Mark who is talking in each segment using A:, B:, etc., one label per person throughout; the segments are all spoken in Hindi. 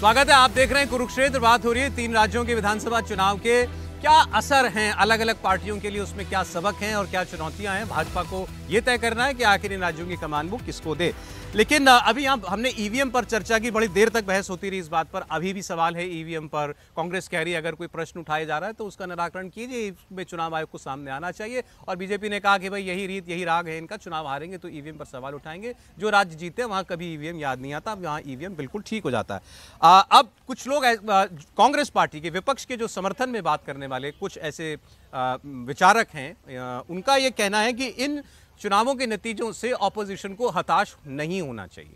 A: स्वागत है, आप देख रहे हैं कुरुक्षेत्र। बात हो रही है 3 राज्यों के विधानसभा चुनाव के क्या असर हैं अलग अलग पार्टियों के लिए, उसमें क्या सबक हैं और क्या चुनौतियां हैं। भाजपा को यह तय करना है कि आखिर इन राज्यों की कमान वो किसको दे। लेकिन अभी यहाँ हमने ईवीएम पर चर्चा की, बड़ी देर तक बहस होती रही इस बात पर। अभी भी सवाल है ईवीएम पर। कांग्रेस कह रही है अगर कोई प्रश्न उठाया जा रहा है तो उसका निराकरण कीजिए, इसमें चुनाव आयोग को सामने आना चाहिए। और बीजेपी ने कहा कि भाई यही रीत यही राग है इनका, चुनाव हारेंगे तो ईवीएम पर सवाल उठाएंगे। जो राज्य जीते वहाँ कभी ईवीएम याद नहीं आता, वहाँ ईवीएम बिल्कुल ठीक हो जाता है। अब कुछ लोग कांग्रेस पार्टी के विपक्ष के जो समर्थन में बात करने वाले कुछ ऐसे विचारक हैं, उनका ये कहना है कि इन चुनावों के नतीजों से ऑपोजिशन को हताश नहीं होना चाहिए।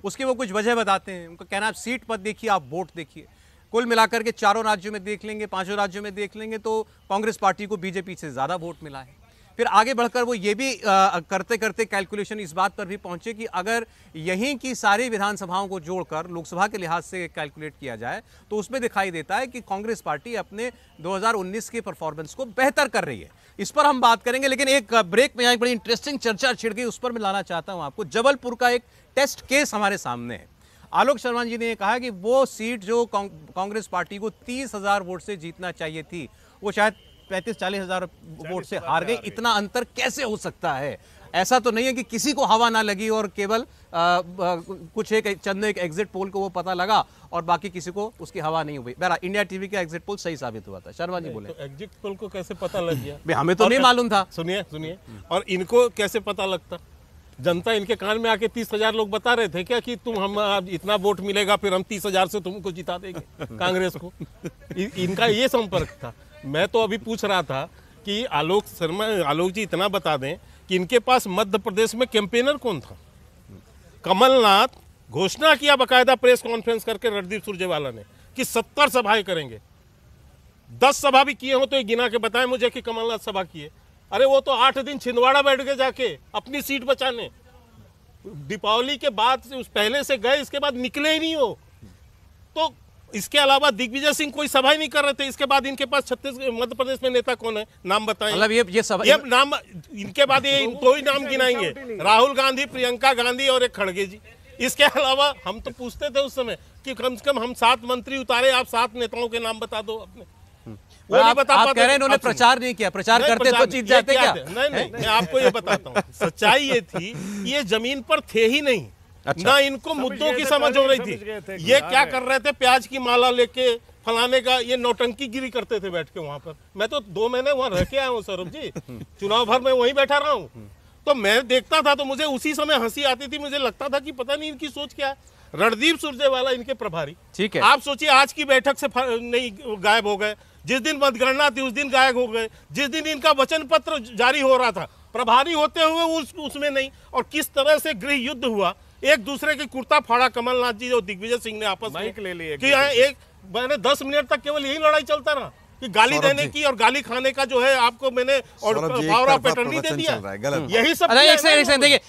A: उसकी वो कुछ वजह बताते हैं। उनका कहना है सीट मत देखिए, आप वोट देखिए। कुल मिलाकर के 4 राज्यों में देख लेंगे, 5 राज्यों में देख लेंगे तो कांग्रेस पार्टी को बीजेपी से ज़्यादा वोट मिला है। फिर आगे बढ़कर वो ये भी करते करते कैलकुलेशन इस बात पर भी पहुंचे कि अगर यहीं की सारी विधानसभाओं को जोड़कर लोकसभा के लिहाज से कैलकुलेट किया जाए तो उसमें दिखाई देता है कि कांग्रेस पार्टी अपने 2019 के परफॉर्मेंस को बेहतर कर रही है। इस पर हम बात करेंगे, लेकिन एक ब्रेक में यहाँ एक बड़ी इंटरेस्टिंग चर्चा छिड़ गई, उस पर मैं लाना चाहता हूँ आपको। जबलपुर का एक टेस्ट केस हमारे सामने है। आलोक शर्मा जी ने कहा कि वो सीट जो कांग्रेस पार्टी को 30,000 वोट से जीतना चाहिए थी, वो शायद 35-40 हजार वोट से हार गई। इतना अंतर कैसे हो सकता है? ऐसा तो नहीं है कि किसी को हवा ना लगी और केवल कुछ चंद एक एग्जिट पोल को वो पता लगा और बाकी किसी को उसकी हवा नहीं हुई। बहरहाल इंडिया टीवी का एग्जिट पोल सही साबित हुआ था। शर्मा जी बोले
B: तो एग्जिट पोल को कैसे पता लग गया?
A: हमें तो नहीं मालूम था।
B: सुनिए और इनको कैसे पता लगता? जनता इनके कान में आके 30,000 लोग बता रहे थे क्या कि तुम हम इतना वोट मिलेगा फिर हम 30,000 से तुमको जिता देंगे कांग्रेस को? इनका ये संपर्क था। मैं तो अभी पूछ रहा था कि आलोक जी इतना बता दें कि इनके पास मध्य प्रदेश में कैंपेनर कौन था? कमलनाथ घोषणा किया बकायदा प्रेस कॉन्फ्रेंस करके रणदीप सुरजेवाला ने कि 70 सभाएं करेंगे। 10 सभा भी किए हो तो गिना के बताएं मुझे कि कमलनाथ सभा किए। अरे वो तो 8 दिन छिंदवाड़ा बैठ गए जाके अपनी सीट बचाने। दीपावली के बाद उस पहले से गए, इसके बाद निकले ही नहीं हो। तो इसके अलावा दिग्विजय सिंह कोई सभा ही नहीं कर रहे थे। इसके बाद इनके पास मध्य प्रदेश में नेता कौन है? नाम बताएं।
A: मतलब
B: ये नाम इनके बाद ये दो ही नाम गिनाएंगे, राहुल गांधी, प्रियंका गांधी और एक खड़गे जी। इसके अलावा हम तो पूछते थे उस समय कि कम से कम हम 7 मंत्री उतारे, आप 7 नेताओं के नाम बता दो अपने।
A: आप कह रहे हैं इन्होंने प्रचार नहीं किया, प्रचार करते तो जीत जाते क्या?
B: नहीं, मैं आपको ये बताता हूँ। सच्चाई ये थी, ये जमीन पर थे ही नहीं। अच्छा। ना इनको मुद्दों की समझ हो रही थी। ये क्या कर रहे थे? प्याज की माला लेके फलाने का ये नौटंकी गिरी करते थे बैठ के वहां पर। मैं तो 2 महीने वहां रह के आया हूँ सौरभ जी, चुनाव भर में वहीं बैठा रहा हूँ। तो मैं देखता था तो मुझे उसी समय हंसी आती थी। मुझे लगता था कि पता नहीं इनकी सोच क्या है। रणदीप सुरजेवाला इनके प्रभारी, ठीक है। आप सोचिए आज की बैठक से नहीं गायब हो गए। जिस दिन मतगणना थी उस दिन गायब हो गए। जिस दिन इनका वचन पत्र जारी हो रहा था, प्रभारी होते हुए उसमें नहीं। और किस तरह से गृह युद्ध हुआ, एक दूसरे के कुर्ता फाड़ा कमलनाथ जी और दिग्विजय सिंह ने आपस में ले लिए कि एक मैंने 10 मिनट तक केवल यही लड़ाई चलता रहा कि गाली देने की और गाली खाने का जो है आपको मैंने और पावर ऑफ अटॉर्नी दे दिया। यही सब
A: देखिए